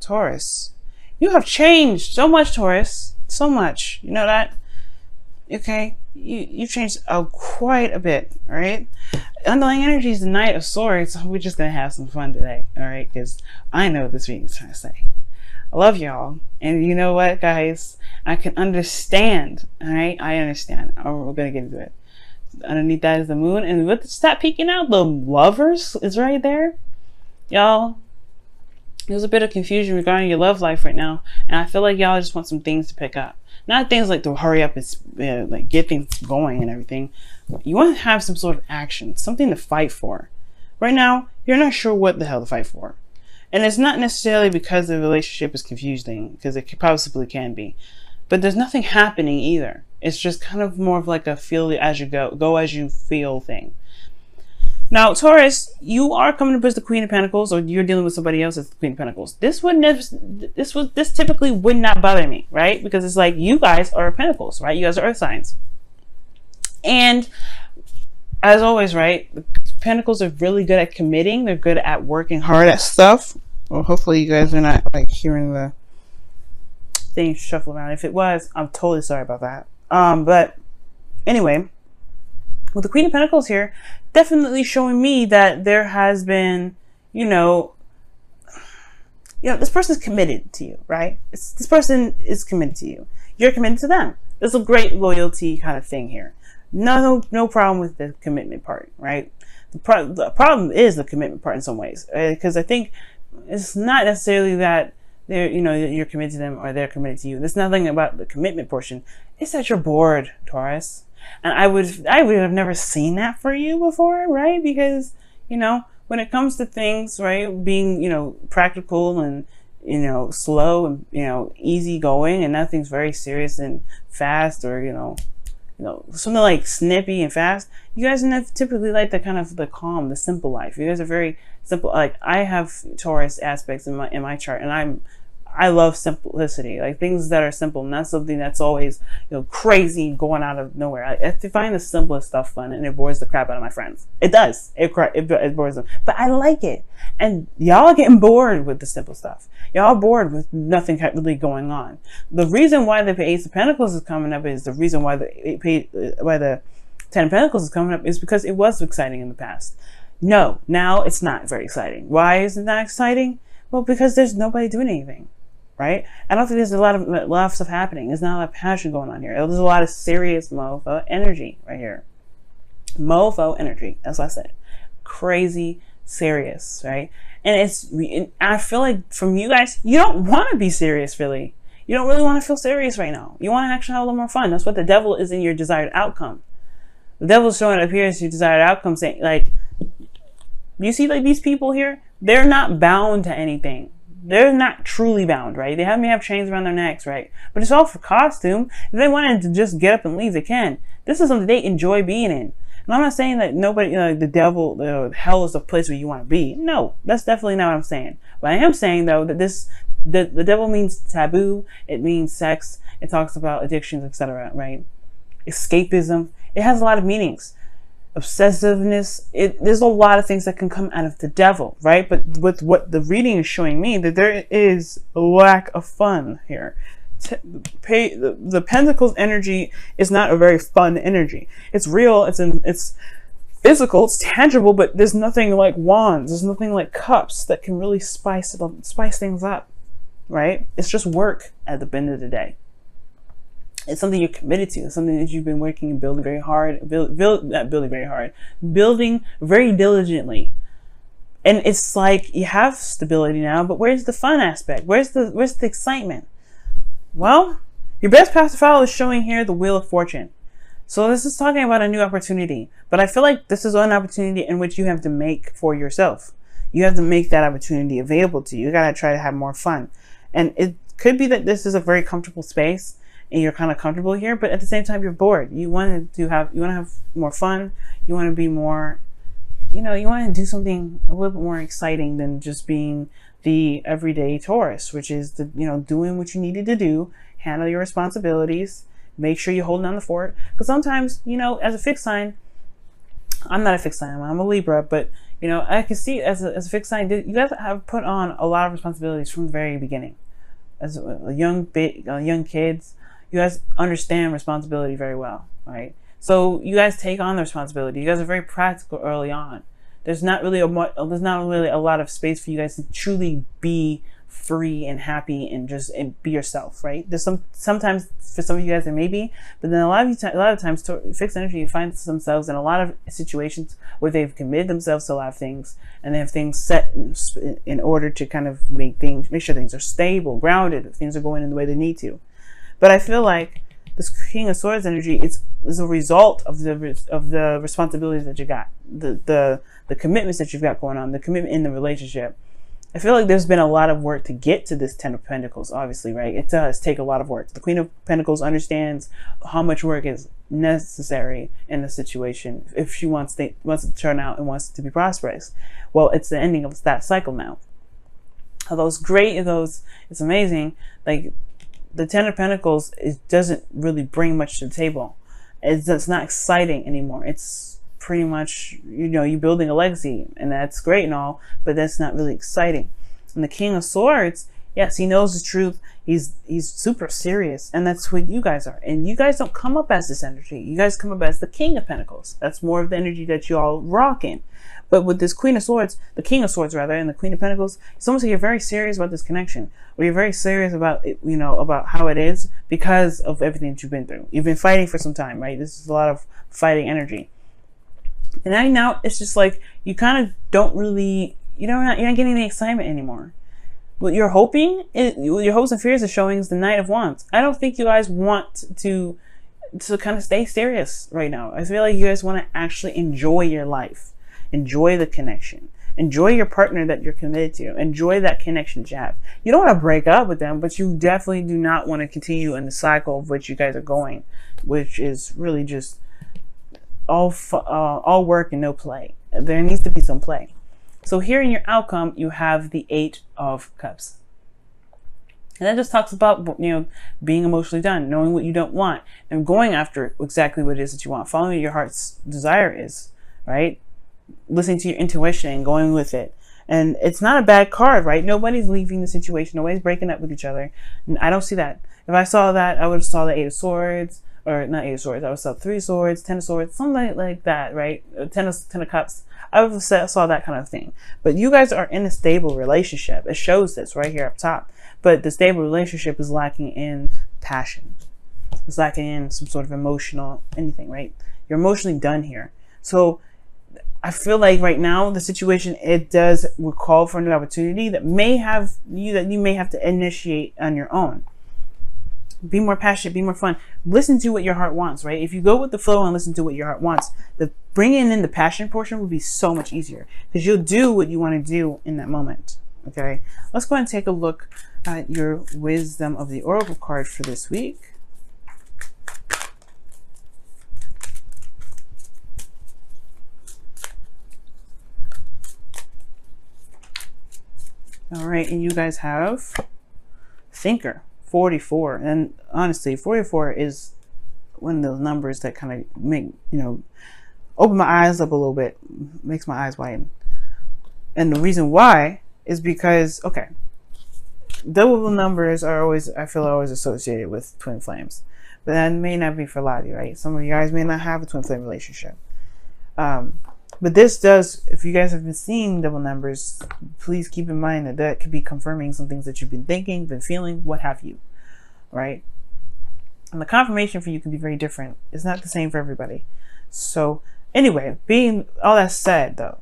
Taurus, you have changed so much, Taurus. So much. You know that? Okay? You've changed quite a bit, alright? Underlying energy is the Knight of Swords. So we're just going to have some fun today, alright? Because I know what this reading is trying to say. I love y'all. And you know what, guys? I can understand, alright? I understand. We're going to get into it. Underneath that is the moon. And with stop peeking out, the Lovers is right there. Y'all, there's a bit of confusion regarding your love life right now. And I feel like y'all just want some things to pick up. Not things like to hurry up and like get things going and everything. You want to have some sort of action. Something to fight for. Right now, you're not sure what the hell to fight for. And it's not necessarily because the relationship is confusing. Because it possibly can be. But there's nothing happening either. It's just kind of more of like a feel as you go as you feel thing. Now, Taurus, you are coming up as the Queen of Pentacles, or you're dealing with somebody else as the Queen of Pentacles. This typically would not bother me, right? Because it's like you guys are Pentacles, right? You guys are Earth signs. And as always, right? The Pentacles are really good at committing. They're good at working hard at stuff. Well, hopefully you guys are not like hearing the things shuffle around. If it was, I'm totally sorry about that. But anyway, with the Queen of Pentacles here, definitely showing me that there has been, this person is committed to you, right? This person is committed to you. You're committed to them. There's a great loyalty kind of thing here. No problem with the commitment part, right? The problem is the commitment part in some ways, because I think it's not necessarily that you're committed to them or they're committed to you. There's nothing about the commitment portion. It's that you're bored, Taurus. And I would have never seen that for you before, right? Because, when it comes to things, right, being, practical and, slow and, easy going and nothing's very serious and fast or, something like snippy and fast, you guys typically like the kind of the calm, the simple life. You guys are very simple. Like I have Taurus aspects in my chart, and I love simplicity, like things that are simple, not something that's always, crazy going out of nowhere. I find the simplest stuff fun, and it bores the crap out of my friends. It does. It bores them, but I like it. And y'all are getting bored with the simple stuff. Y'all are bored with nothing really going on. The reason why the Ace of Pentacles is coming up is the reason why the Ten of Pentacles is coming up is because it was exciting in the past. No, now it's not very exciting. Why is it not exciting? Well, because there's nobody doing anything. Right? I don't think there's a lot of stuff happening. There's not a lot of passion going on here. There's a lot of serious mofo energy right here. Mofo energy. That's what I said. Crazy serious, right? And I feel like from you guys, you don't want to be serious, really. You don't really want to feel serious right now. You want to actually have a little more fun. That's what the devil is in your desired outcome. The devil's showing up here as your desired outcome, saying, like, you see, like, these people here, they're not bound to anything. They're not truly bound, right? They may have chains around their necks, right? But it's all for costume. If they wanted to just get up and leave, they can. This is something they enjoy being in. And I'm not saying that nobody, the devil, hell is the place where you want to be. No, that's definitely not what I'm saying. But I am saying, though, that the devil means taboo. It means sex. It talks about addictions, etc., right? Escapism. It has a lot of meanings. Obsessiveness. There's a lot of things that can come out of the devil, right? But with what the reading is showing me, that there is a lack of fun here. The Pentacles energy is not a very fun energy. It's real. It's physical. It's tangible. But there's nothing like wands. There's nothing like cups that can really spice things up, right? It's just work at the end of the day. It's something you're committed to. It's something that you've been working and building very hard. Building very diligently. And it's like you have stability now, but where's the fun aspect? Where's the excitement? Well, your best path to follow is showing here the Wheel of Fortune. So this is talking about a new opportunity. But I feel like this is an opportunity in which you have to make for yourself. You have to make that opportunity available to you. You gotta try to have more fun. And it could be that this is a very comfortable space and you're kind of comfortable here, but at the same time you're bored. You want to have more fun. You want to be more, you want to do something a little bit more exciting than just being the everyday Taurus, which is doing what you needed to do, handle your responsibilities, make sure you're holding down the fort. Because sometimes, as a fixed sign, I'm not a fixed sign, I'm a Libra, but You know, I can see as a fixed sign, you guys have put on a lot of responsibilities from the very beginning. As young kids, you guys understand responsibility very well, right? So you guys take on the responsibility. You guys are very practical early on. There's not really a lot of space for you guys to truly be free and happy and just be yourself, right? There's sometimes for some of you guys there may be, but then a lot of times fixed energy finds themselves in a lot of situations where they've committed themselves to a lot of things and they have things set in order to kind of make sure things are stable, grounded, things are going in the way they need to. But I feel like this King of Swords energy is a result of the responsibilities that you got, the commitments that you've got going on, the commitment in the relationship. I feel like there's been a lot of work to get to this Ten of Pentacles, obviously, right? It does take a lot of work. The Queen of Pentacles understands how much work is necessary in the situation if she wants to turn out and wants to be prosperous. Well, it's the ending of that cycle now. Although it's great, it's amazing, like the Ten of Pentacles, it doesn't really bring much to the table. It's not exciting anymore. It's pretty much, you know, you're building a legacy, and that's great and all, but that's not really exciting. And the King of Swords, yes, he knows the truth. He's super serious, and that's what you guys are. And you guys don't come up as this energy. You guys come up as the King of Pentacles. That's more of the energy that you all rock in. But with this Queen of Swords, the King of Swords rather, and the Queen of Pentacles, it's almost like you're very serious about this connection, or you're very serious about it, you know, about how it is because of everything that you've been through. You've been fighting for some time, right? This is a lot of fighting energy. And now it's just like you kind of don't really, you're not getting the excitement anymore. What you're hoping, your hopes and fears are showing is the Knight of Wands. I don't think you guys want to kind of stay serious right now. I feel like you guys want to actually enjoy your life, enjoy the connection, enjoy your partner that you're committed to, enjoy that connection that you have. You don't want to break up with them, but you definitely do not want to continue in the cycle of which you guys are going, which is really just all work and no play. There needs to be some play. So here in your outcome, you have the 8 of Cups. And that just talks about, you know, being emotionally done, knowing what you don't want, and going after exactly what it is that you want, following what your heart's desire is, right? Listening to your intuition and going with it. And it's not a bad card, right? Nobody's leaving the situation. Nobody's breaking up with each other. And I don't see that. If I saw that, I would have saw the 8 of Swords, or not 8 of Swords. I would have saw 3 of Swords, 10 of Swords, something like that, right? 10 of Cups. I would have saw that kind of thing. But you guys are in a stable relationship. It shows this right here up top. But the stable relationship is lacking in passion. It's lacking in some sort of emotional anything, right? You're emotionally done here. So I feel like right now the situation, it does call for a new opportunity that you may have to initiate on your own. Be more passionate, be more fun. Listen to what your heart wants, right? If you go with the flow and listen to what your heart wants, the bringing in the passion portion will be so much easier because you'll do what you want to do in that moment. Okay, let's go ahead and take a look at your Wisdom of the Oracle card for this week. All right, and you guys have Thinker. 44, and honestly 44 is one of those numbers that kind of make, you know, open my eyes up a little bit, makes my eyes widen. And the reason why is because, okay, double numbers are always, I feel, always associated with twin flames, but that may not be for a lot of you, right? Some of you guys may not have a twin flame relationship, but this does, if you guys have been seeing double numbers, please keep in mind that that could be confirming some things that you've been thinking, been feeling, what have you, right? And the confirmation for you can be very different. It's not the same for everybody. So anyway, being all that said though,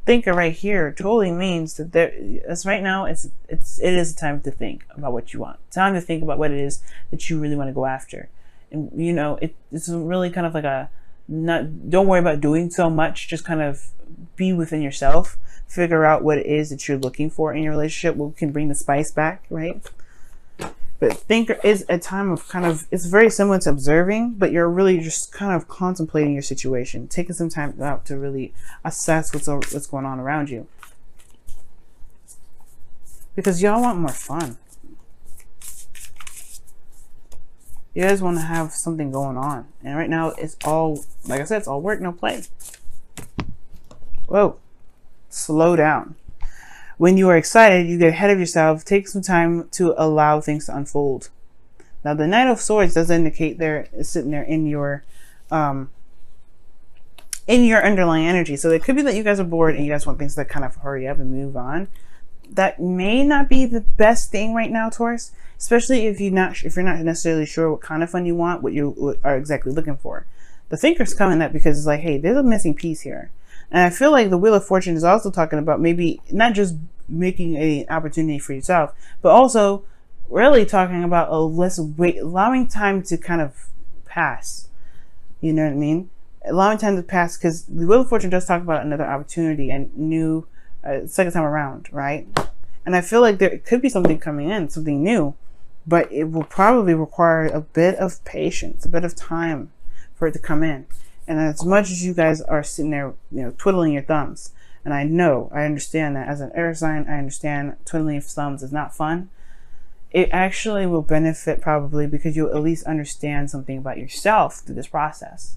Thinker right here totally means that right now it is time to think about what you want. Time to think about what it is that you really want to go after. And you know, it's really kind of like a, don't worry about doing so much, just kind of be within yourself, figure out what it is that you're looking for in your relationship, what can bring the spice back, right? But Thinker is a time of kind of, it's very similar to observing, but you're really just kind of contemplating your situation, taking some time out to really assess what's going on around you, because y'all want more fun. You guys want to have something going on, and right now it's all, like I said, it's all work, no play. Whoa. Slow down. When you are excited, you get ahead of yourself. Take some time to allow things to unfold. Now, the Knight of Swords does indicate they're sitting there in your underlying energy. So it could be that you guys are bored and you guys want things to kind of hurry up and move on. That may not be the best thing right now, Taurus, especially if you're not necessarily sure what kind of fun you want, what you are exactly looking for. The Thinker's coming up because it's like, hey, there's a missing piece here. And I feel like the Wheel of Fortune is also talking about maybe not just making an opportunity for yourself, but also really talking about allowing time to kind of pass. You know what I mean? Allowing time to pass, because the Wheel of Fortune does talk about another opportunity and new second time around, right? And I feel like there could be something coming in, something new, but it will probably require a bit of patience, a bit of time for it to come in. And as much as you guys are sitting there, twiddling your thumbs, and I understand that as an air sign, I understand twiddling your thumbs is not fun. It actually will benefit probably because you'll at least understand something about yourself through this process.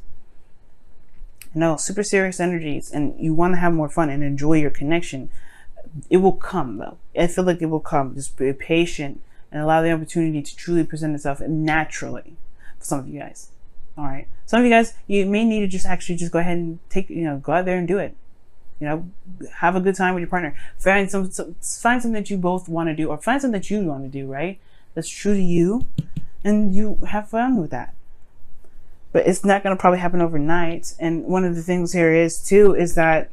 Super serious energies, and you want to have more fun and enjoy your connection. It will come, though. I feel like it will come. Just be patient and allow the opportunity to truly present itself naturally for some of you guys. All right. Some of you guys, you may need to just go ahead and go out there and do it. Have a good time with your partner. Find something that you both want to do, or find something that you want to do, right? That's true to you, and you have fun with that. But it's not going to probably happen overnight. And one of the things here is that,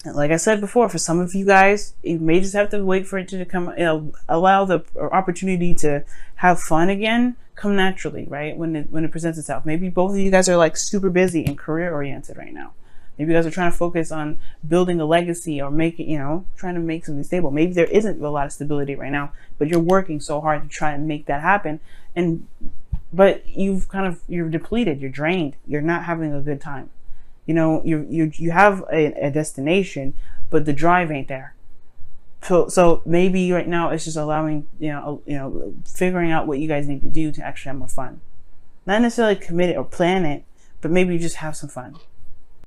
like I said before, for some of you guys, you may just have to wait for it to come, allow the opportunity to have fun again come naturally, right? When it presents itself. Maybe both of you guys are like super busy and career oriented right now. Maybe you guys are trying to focus on building a legacy or trying to make something stable. Maybe there isn't a lot of stability right now, but you're working so hard to try and make that happen. But you're depleted, you're drained, you're not having a good time. You have a destination, but the drive ain't there. So maybe right now it's just allowing, figuring out what you guys need to do to actually have more fun. Not necessarily commit it or plan it, but maybe you just have some fun.